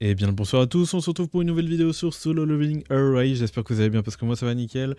Et bien le bonsoir à tous, on se retrouve pour une nouvelle vidéo sur Solo Leveling Array, j'espère que vous allez bien parce que moi ça va nickel.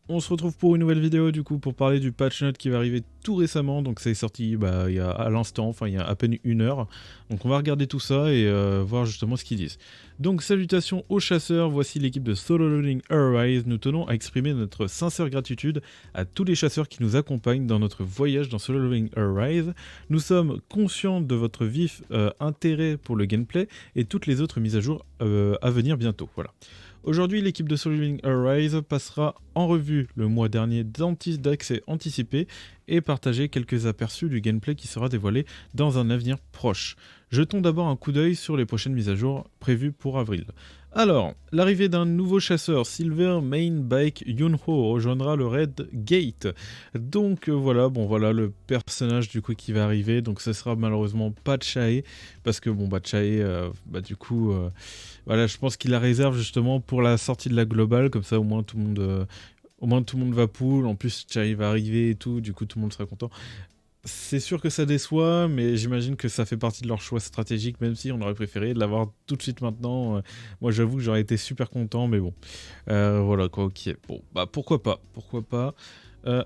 On se retrouve pour une nouvelle vidéo du coup pour parler du patch note qui va arriver tout récemment, donc c'est sorti il y a à l'instant, enfin il y a à peine une heure. Donc on va regarder tout ça et voir justement ce qu'ils disent. Donc salutations aux chasseurs, voici l'équipe de Solo Leveling Array, nous tenons à exprimer notre sincère gratitude à tous les chasseurs qui nous accompagnent dans notre voyage dans Solo Leveling Array. Nous sommes conscients de votre vif intérêt pour le gameplay et toutes les autres mises à jour à venir bientôt. Voilà. Aujourd'hui, l'équipe de Solo Leveling Arise passera en revue le mois dernier d'accès anticipé et partager quelques aperçus du gameplay qui sera dévoilé dans un avenir proche. Jetons d'abord un coup d'œil sur les prochaines mises à jour prévues pour avril. Alors, l'arrivée d'un nouveau chasseur, Silver Main Bike Yunho, rejoindra le Red Gate. Donc voilà, bon voilà le personnage du coup qui va arriver. Donc ce sera malheureusement pas Chae, parce que bon bah Chae, du coup, voilà, je pense qu'il la réserve justement pour la sortie de la globale, comme ça au moins tout le monde va pool. En plus Chae va arriver et tout, du coup tout le monde sera content. C'est sûr que ça déçoit, mais j'imagine que ça fait partie de leur choix stratégique, même si on aurait préféré de l'avoir tout de suite maintenant. Moi, j'avoue que j'aurais été super content, mais bon. Voilà quoi, ok. Bon, bah pourquoi pas.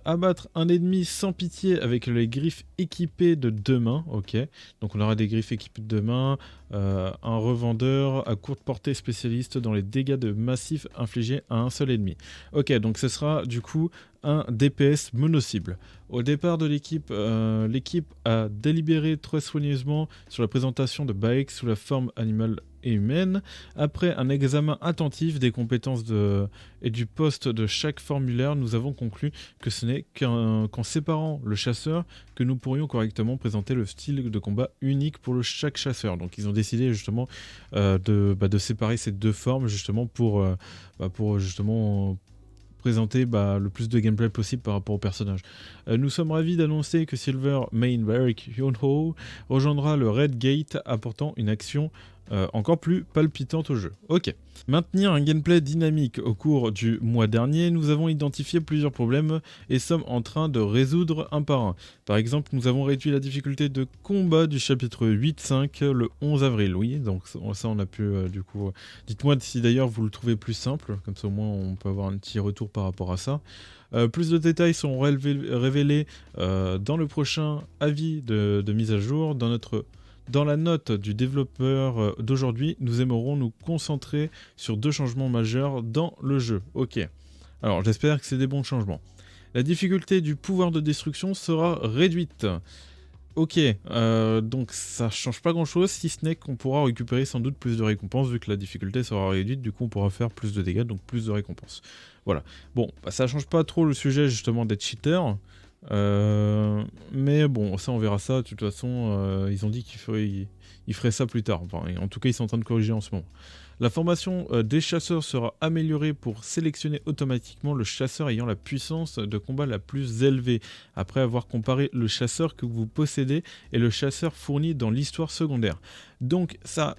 Abattre un ennemi sans pitié avec les griffes équipées de 2 mains, ok. Donc on aura des griffes équipées de 2 mains. Un revendeur à courte portée spécialiste dans les dégâts de massif infligés à un seul ennemi. Ok, donc ce sera du coup un DPS mono-cible. Au départ de l'équipe, l'équipe a délibéré très soigneusement sur la présentation de Baek sous la forme animale et humaine. Après un examen attentif des compétences et du poste de chaque formulaire, nous avons conclu que ce n'est qu'en séparant le chasseur que nous pourrions correctement présenter le style de combat unique pour chaque chasseur. Donc ils ont décidé justement de séparer ces deux formes justement pour justement présenter le plus de gameplay possible par rapport au personnage. Nous sommes ravis d'annoncer que Silver Main Barrick Yunho rejoindra le Red Gate, apportant une action encore plus palpitante au jeu. Ok. Maintenir un gameplay dynamique au cours du mois dernier, nous avons identifié plusieurs problèmes et sommes en train de résoudre un par un. Par exemple, nous avons réduit la difficulté de combat du chapitre 8.5 le 11 avril. Oui, donc ça on a pu du coup... Dites-moi si d'ailleurs vous le trouvez plus simple, comme ça au moins on peut avoir un petit retour par rapport à ça. Plus de détails sont révélés dans le prochain avis de mise à jour. Dans la note du développeur d'aujourd'hui, nous aimerons nous concentrer sur 2 changements majeurs dans le jeu. Ok, alors j'espère que c'est des bons changements. La difficulté du pouvoir de destruction sera réduite. Ok, donc ça change pas grand chose, si ce n'est qu'on pourra récupérer sans doute plus de récompenses, vu que la difficulté sera réduite, du coup on pourra faire plus de dégâts, donc plus de récompenses. Voilà. Bon, ça change pas trop le sujet justement d'être cheater, mais bon, ça on verra ça, de toute façon, ils ont dit ils feraient ça plus tard, enfin, en tout cas ils sont en train de corriger en ce moment. La formation des chasseurs sera améliorée pour sélectionner automatiquement le chasseur ayant la puissance de combat la plus élevée, après avoir comparé le chasseur que vous possédez et le chasseur fourni dans l'histoire secondaire. Donc ça,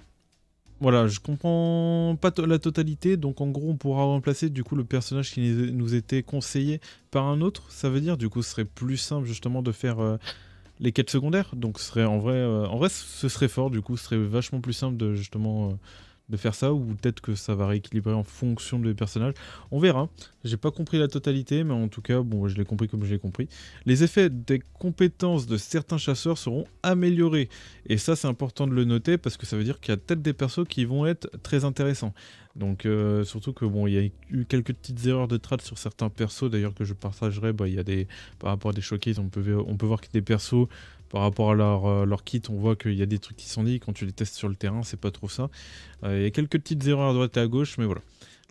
voilà, je comprends pas la totalité, donc en gros on pourra remplacer du coup le personnage qui nous était conseillé par un autre, ça veut dire du coup ce serait plus simple justement de faire les quêtes secondaires, donc ce serait en vrai ce serait fort, du coup ce serait vachement plus simple de justement de faire ça, ou peut-être que ça va rééquilibrer en fonction des personnages. On verra. J'ai pas compris la totalité, mais en tout cas, bon, je l'ai compris comme je l'ai compris. Les effets des compétences de certains chasseurs seront améliorés. Et ça, c'est important de le noter, parce que ça veut dire qu'il y a peut-être des persos qui vont être très intéressants. Donc, surtout que bon, il y a eu quelques petites erreurs de trad sur certains persos, d'ailleurs, que je partagerai. Il y a par rapport à des showcases, on peut voir que des persos, par rapport à leur kit, on voit qu'il y a des trucs qui sont dit, quand tu les testes sur le terrain, c'est pas trop ça. Il y a quelques petites erreurs à droite et à gauche, mais voilà.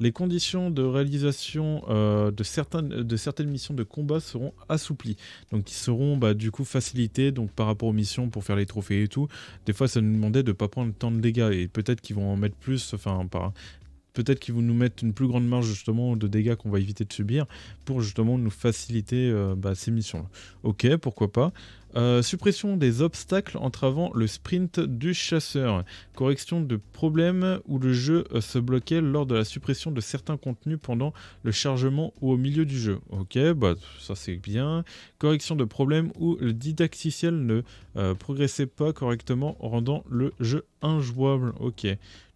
Les conditions de réalisation de certaines missions de combat seront assouplies. Donc ils seront du coup facilités donc, par rapport aux missions pour faire les trophées et tout. Des fois ça nous demandait de ne pas prendre tant de dégâts et peut-être qu'ils vont en mettre plus, peut-être qu'ils vont nous mettre une plus grande marge justement de dégâts qu'on va éviter de subir pour justement nous faciliter ces missions-là. Ok, pourquoi pas. Suppression des obstacles entravant le sprint du chasseur. Correction de problèmes où le jeu se bloquait lors de la suppression de certains contenus pendant le chargement ou au milieu du jeu. Ok, bah ça c'est bien. Correction de problèmes où le didacticiel ne progressait pas correctement, rendant le jeu injouable. Ok.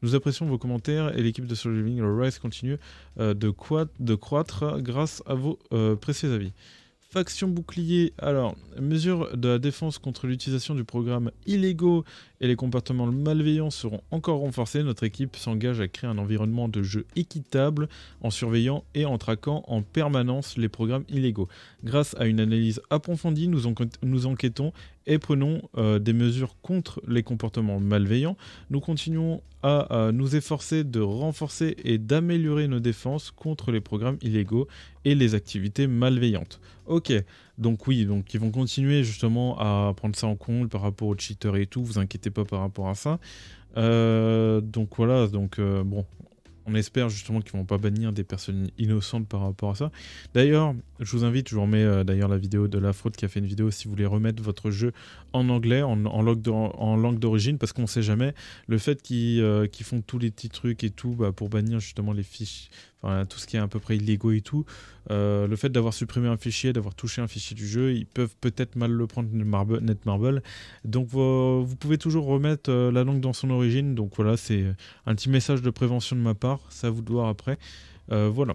Nous apprécions vos commentaires et l'équipe de Solo Leveling Rise continue de croître grâce à vos précieux avis. Faction bouclier, alors, mesures de la défense contre l'utilisation du programme illégaux et les comportements malveillants seront encore renforcés. Notre équipe s'engage à créer un environnement de jeu équitable en surveillant et en traquant en permanence les programmes illégaux. Grâce à une analyse approfondie, nous enquêtons et prenons des mesures contre les comportements malveillants. Nous continuons à nous efforcer de renforcer et d'améliorer nos défenses contre les programmes illégaux et les activités malveillantes. Ok, donc oui, donc ils vont continuer justement à prendre ça en compte par rapport aux cheaters et tout, vous inquiétez pas par rapport à ça. Donc voilà, donc bon, on espère justement qu'ils vont pas bannir des personnes innocentes par rapport à ça. D'ailleurs, je vous invite, je vous remets d'ailleurs la vidéo de La Fraude qui a fait une vidéo si vous voulez remettre votre jeu en anglais, en langue d'origine, parce qu'on sait jamais, le fait qu'ils font tous les petits trucs et tout bah, pour bannir justement les fiches, enfin tout ce qui est à peu près illégaux et tout, le fait d'avoir supprimé un fichier, d'avoir touché un fichier du jeu, ils peuvent peut-être mal le prendre Netmarble. Donc vous pouvez toujours remettre la langue dans son origine, donc voilà, c'est un petit message de prévention de ma part, ça à vous de voir après. Voilà.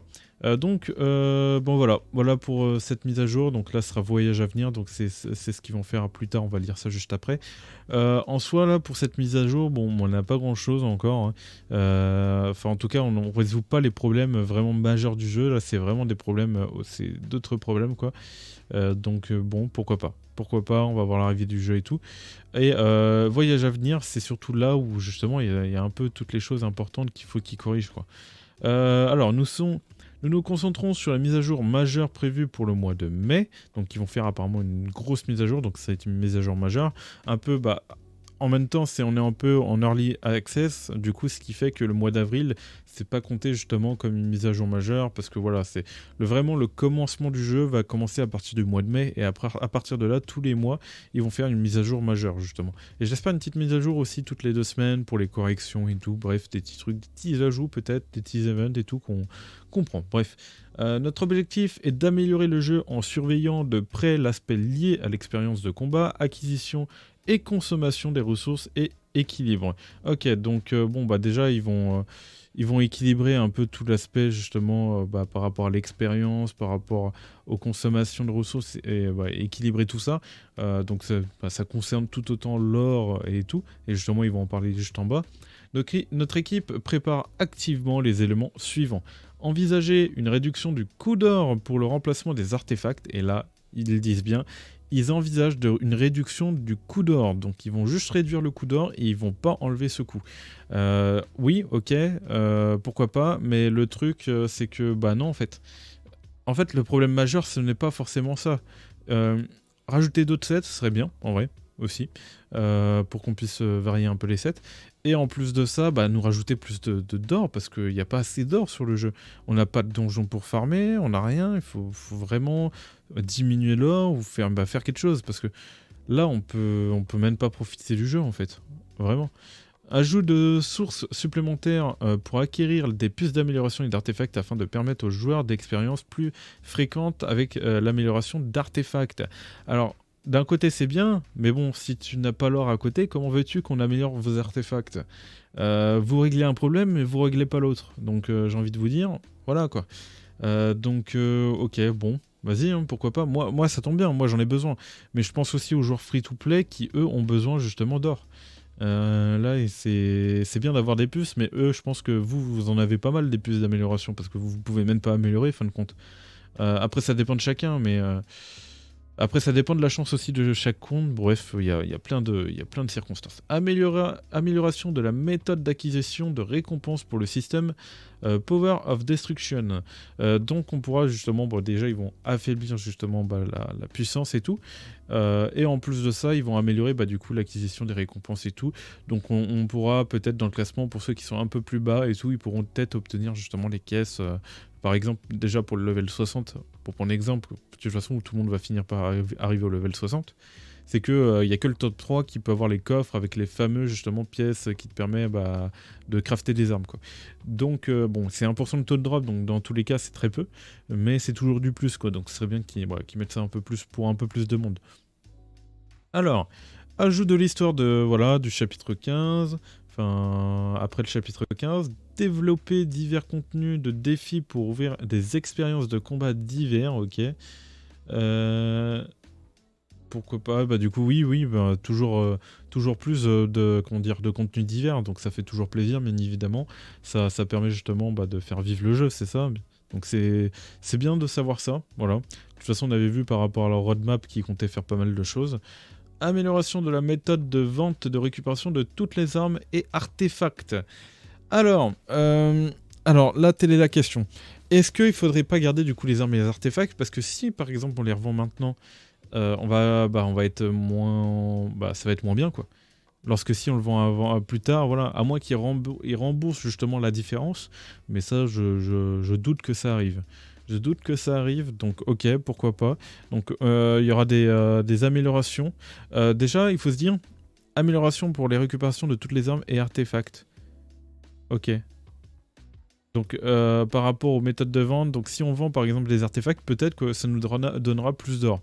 Donc, bon voilà pour cette mise à jour. Donc là, ce sera voyage à venir. Donc c'est ce qu'ils vont faire plus tard. On va lire ça juste après. En soi, là, pour cette mise à jour, bon, on n'a pas grand-chose encore. Hein. Enfin, en tout cas, on ne résout pas les problèmes vraiment majeurs du jeu. Là, c'est vraiment des problèmes, c'est d'autres problèmes, quoi. Donc, bon, pourquoi pas. Pourquoi pas, on va voir l'arrivée du jeu et tout. Et voyage à venir, c'est surtout là où, justement, il y a un peu toutes les choses importantes qu'il faut qu'ils corrigent, quoi. Alors, nous nous concentrons sur la mise à jour majeure prévue pour le mois de mai. Donc, ils vont faire apparemment une grosse mise à jour. Donc, ça va être une mise à jour majeure. Un peu, bah, en même temps, on est un peu en early access. Du coup, ce qui fait que le mois d'avril, c'est pas compté justement comme une mise à jour majeure. Parce que voilà, c'est vraiment le commencement du jeu va commencer à partir du mois de mai. Et après, à partir de là, tous les mois, ils vont faire une mise à jour majeure justement. Et j'espère une petite mise à jour aussi toutes les 2 semaines pour les corrections et tout. Bref, des petits trucs, des petits ajouts peut-être, des petits events et tout qu'on comprend. Bref, notre objectif est d'améliorer le jeu en surveillant de près l'aspect lié à l'expérience de combat, acquisition et consommation des ressources et équilibre. Ok, donc bon bah déjà ils vont équilibrer un peu tout l'aspect justement bah, par rapport à l'expérience, par rapport aux consommations de ressources et bah, équilibrer tout ça. Donc ça concerne tout autant l'or et tout. Et justement ils vont en parler juste en bas. Notre équipe prépare activement les éléments suivants. Envisager une réduction du coût d'or pour le remplacement des artefacts. Et là, ils le disent bien, ils envisagent une réduction du coût d'or. Donc ils vont juste réduire le coût d'or et ils vont pas enlever ce coût. Oui, ok, pourquoi pas, mais le truc c'est que, bah non en fait. En fait le problème majeur ce n'est pas forcément ça. Rajouter d'autres sets ce serait bien, en vrai, aussi, pour qu'on puisse varier un peu les sets. Et en plus de ça, bah, nous rajouter plus de d'or, parce qu'il n'y a pas assez d'or sur le jeu. On n'a pas de donjon pour farmer, on n'a rien, il faut vraiment diminuer l'or ou faire quelque chose, parce que là, on peut même pas profiter du jeu, en fait. Vraiment. Ajout de sources supplémentaires pour acquérir des puces d'amélioration et d'artefacts afin de permettre aux joueurs d'expériences plus fréquentes avec l'amélioration d'artefacts. Alors, d'un côté c'est bien, mais bon, si tu n'as pas l'or à côté, comment veux-tu qu'on améliore vos artefacts? Vous réglez un problème, mais vous réglez pas l'autre. Donc j'ai envie de vous dire, voilà quoi. Ok, bon, vas-y, hein, pourquoi pas. Moi ça tombe bien, moi j'en ai besoin. Mais je pense aussi aux joueurs free-to-play qui, eux, ont besoin justement d'or. Là, c'est bien d'avoir des puces, mais eux, je pense que vous en avez pas mal des puces d'amélioration, parce que vous pouvez même pas améliorer, fin de compte. Après, ça dépend de chacun, mais... Après, ça dépend de la chance aussi de chaque compte. Bref, il y a plein de circonstances. Amélioration de la méthode d'acquisition de récompenses pour le système Power of Destruction. Donc, on pourra justement... Bon, déjà, ils vont affaiblir justement la puissance et tout. Et en plus de ça, ils vont améliorer du coup l'acquisition des récompenses et tout. Donc, on pourra peut-être dans le classement, pour ceux qui sont un peu plus bas et tout, ils pourront peut-être obtenir justement les caisses... Par exemple, déjà pour le level 60, pour prendre exemple, de toute façon où tout le monde va finir par arriver au level 60, c'est que il y a que le top 3 qui peut avoir les coffres avec les fameux justement pièces qui te permet de crafter des armes, quoi. Donc bon, c'est 1% de taux de drop, donc dans tous les cas c'est très peu, mais c'est toujours du plus, quoi. Donc ce serait bien qu'ils mettent ça un peu plus pour un peu plus de monde. Alors, ajout de l'histoire du chapitre 15, enfin après le chapitre 15, développer divers contenus de défis pour ouvrir des expériences de combat divers, ok. Pourquoi pas, bah du coup oui, bah, toujours plus de contenu divers, donc ça fait toujours plaisir, bien évidemment. Ça permet justement de faire vivre le jeu, c'est ça. Donc c'est bien de savoir ça, voilà. De toute façon, on avait vu par rapport à leur roadmap qui comptait faire pas mal de choses. Amélioration de la méthode de vente de récupération de toutes les armes et artefacts. Alors là, telle est la question. Est-ce qu'il faudrait pas garder du coup les armes et les artefacts? Parce que si par exemple on les revend maintenant, on va être moins... ça va être moins bien, quoi. Lorsque si on le vend plus tard, voilà, à moins qu'ils remboursent justement la différence, mais ça, je doute que ça arrive. Je doute que ça arrive, donc ok, pourquoi pas. Donc il y aura des améliorations. Déjà, il faut se dire, amélioration pour les récupérations de toutes les armes et artefacts. Ok. Donc par rapport aux méthodes de vente, donc si on vend par exemple des artefacts, peut-être que ça nous donnera plus d'or.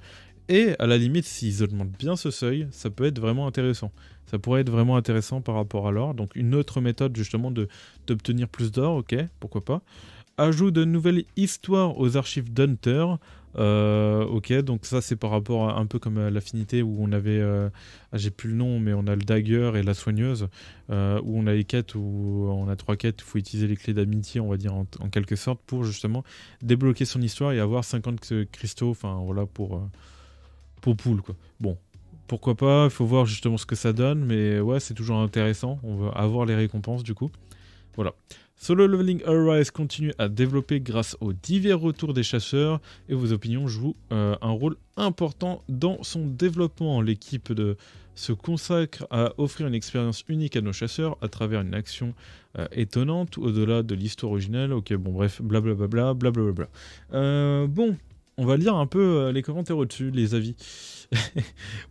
Et à la limite, s'ils augmentent bien ce seuil, ça peut être vraiment intéressant. Ça pourrait être vraiment intéressant par rapport à l'or. Donc une autre méthode justement d'obtenir plus d'or, ok, pourquoi pas. Ajout de nouvelles histoires aux archives d'Hunter. Ok, donc ça c'est par rapport à un peu comme à l'affinité où on avait, j'ai plus le nom, mais on a le dagger et la soigneuse, où on a les quêtes, où on a 3 quêtes, il faut utiliser les clés d'amitié, on va dire en quelque sorte, pour justement débloquer son histoire et avoir 50 cristaux, enfin voilà, pour pool, quoi. Bon, pourquoi pas, il faut voir justement ce que ça donne, mais ouais, c'est toujours intéressant, on va avoir les récompenses du coup. Voilà. Solo Leveling Arise continue à développer grâce aux divers retours des chasseurs et vos opinions jouent un rôle important dans son développement. L'équipe se consacre à offrir une expérience unique à nos chasseurs à travers une action étonnante au-delà de l'histoire originelle. Ok, bon bref, blablabla, blablabla. Bon, on va lire un peu les commentaires au-dessus, les avis.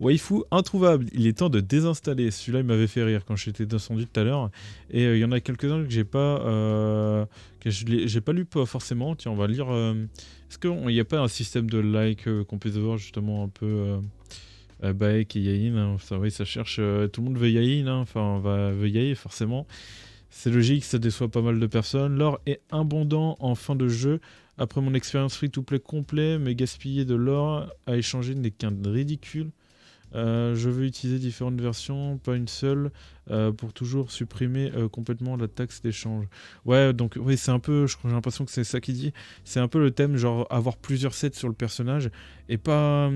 Waifu introuvable, il est temps de désinstaller. Celui-là, il m'avait fait rire quand j'étais descendu tout à l'heure. Et il y en a quelques-uns que j'ai pas, j'ai pas lu pas forcément. Tiens, on va lire. Est-ce qu'il n'y a pas un système de like qu'on puisse voir justement un peu Baek et Yain, hein, ça, oui, ça cherche. Tout le monde veut Yain, hein, enfin, veut Yain forcément. C'est logique, ça déçoit pas mal de personnes. L'or est abondant en fin de jeu. Après mon expérience free-to-play complet, mais gaspiller de l'or à échanger n'est qu'un ridicule. Je veux utiliser différentes versions, pas une seule, pour toujours supprimer complètement la taxe d'échange. Ouais, donc oui, c'est un peu, j'ai l'impression que c'est ça qu'il dit. C'est un peu le thème, genre avoir plusieurs sets sur le personnage et pas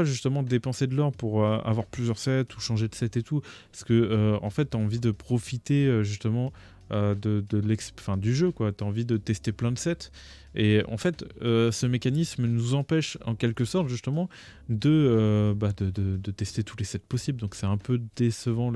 justement dépenser de l'or pour avoir plusieurs sets ou changer de set et tout. Parce que en fait, t'as envie de profiter justement du jeu, quoi. T'as envie de tester plein de sets. Et en fait, ce mécanisme nous empêche en quelque sorte justement de tester tous les sets possibles. Donc c'est un peu décevant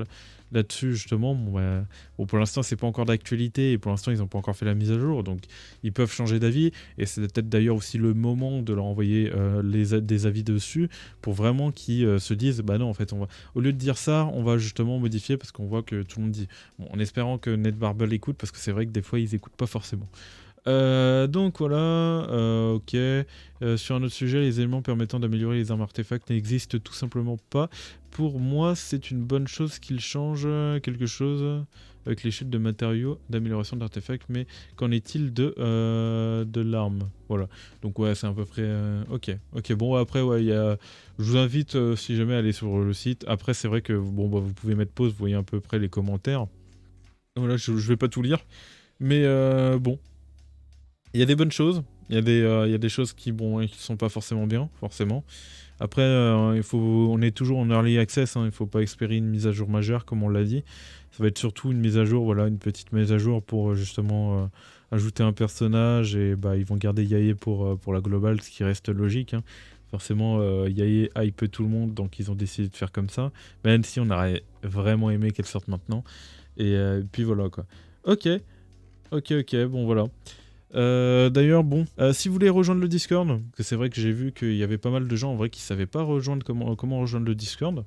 là-dessus justement. Bon, pour l'instant, c'est pas encore d'actualité et pour l'instant, ils n'ont pas encore fait la mise à jour. Donc ils peuvent changer d'avis. Et c'est peut-être d'ailleurs aussi le moment de leur envoyer des avis dessus pour vraiment qu'ils se disent bah non, en fait, au lieu de dire ça, on va justement modifier parce qu'on voit que tout le monde dit. Bon, en espérant que Netmarble écoute parce que c'est vrai que des fois, ils écoutent pas forcément. Donc voilà, ok. Sur un autre sujet, les éléments permettant d'améliorer les armes artefacts n'existent tout simplement pas. Pour moi, c'est une bonne chose qu'ils changent quelque chose avec l'échelle de matériaux d'amélioration d'artefacts, mais qu'en est-il de l'arme? Voilà. Donc ouais, c'est à peu près... ok, bon après, ouais, je vous invite, si jamais, à aller sur le site. Après, c'est vrai que bon, vous pouvez mettre pause, vous voyez à peu près les commentaires. Voilà, je vais pas tout lire. Mais bon. Il y a des bonnes choses, il y a des choses qui sont pas forcément bien, forcément. Après, on est toujours en early access, hein, il faut pas espérer une mise à jour majeure, comme on l'a dit. Ça va être surtout une mise à jour, voilà, une petite mise à jour pour justement ajouter un personnage et ils vont garder Yae pour la globale, ce qui reste logique, hein. Forcément, Yae hype tout le monde, donc ils ont décidé de faire comme ça. Même si on aurait vraiment aimé qu'elle sorte maintenant. Et puis voilà quoi. Ok, bon voilà. D'ailleurs, bon, si vous voulez rejoindre le Discord, parce que c'est vrai que j'ai vu qu'il y avait pas mal de gens en vrai qui savaient pas rejoindre comment rejoindre le Discord.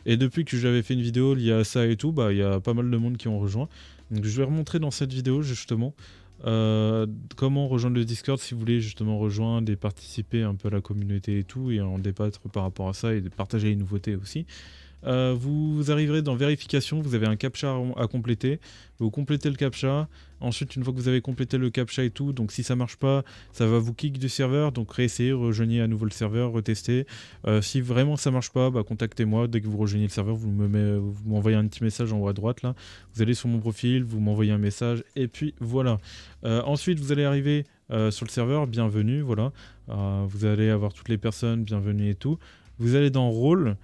Et depuis que j'avais fait une vidéo liée à ça et tout, bah il y a pas mal de monde qui ont rejoint. Donc je vais remontrer dans cette vidéo justement comment rejoindre le Discord si vous voulez justement rejoindre et participer un peu à la communauté et tout, et en débattre par rapport à ça et de partager les nouveautés aussi. Vous arriverez dans vérification, vous avez un captcha à compléter, vous complétez le captcha, ensuite une fois que vous avez complété le captcha et tout, donc si ça marche pas, ça va vous kick du serveur, donc réessayez, rejoignez à nouveau le serveur, retestez. Si vraiment ça marche pas, bah, contactez-moi, dès que vous rejoignez le serveur, vous m'envoyez un petit message en haut à droite là, vous allez sur mon profil, vous m'envoyez un message, et puis voilà. Ensuite vous allez arriver sur le serveur, bienvenue, voilà. Vous allez avoir toutes les personnes, bienvenue et tout. Vous allez dans rôle.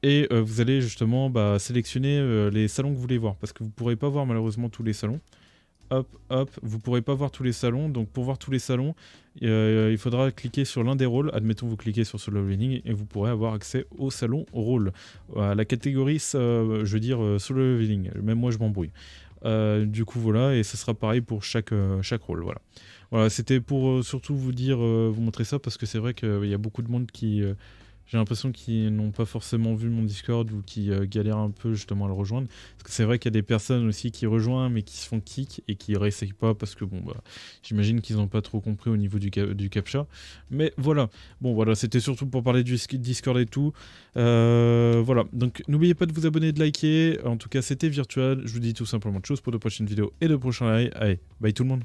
Et vous allez justement sélectionner les salons que vous voulez voir, parce que vous ne pourrez pas voir malheureusement tous les salons. Hop, hop, vous ne pourrez pas voir tous les salons, donc pour voir tous les salons, il faudra cliquer sur l'un des rôles. Admettons vous cliquez sur Solo Leveling et vous pourrez avoir accès au salon rôle. À la catégorie, je veux dire Solo Leveling, même moi je m'embrouille. Du coup voilà, et ce sera pareil pour chaque rôle, voilà. Voilà, c'était pour surtout vous dire, vous montrer ça, parce que c'est vrai qu'il y a beaucoup de monde qui... j'ai l'impression qu'ils n'ont pas forcément vu mon Discord ou qui galèrent un peu justement à le rejoindre. Parce que c'est vrai qu'il y a des personnes aussi qui rejoignent mais qui se font kick et qui réessayent pas parce que bon bah j'imagine qu'ils n'ont pas trop compris au niveau du captcha. Mais voilà, bon voilà, c'était surtout pour parler du Discord et tout. Voilà, donc n'oubliez pas de vous abonner et de liker. En tout cas c'était Virtual, je vous dis tout simplement de choses pour de prochaines vidéos et de prochains lives. Allez, bye tout le monde.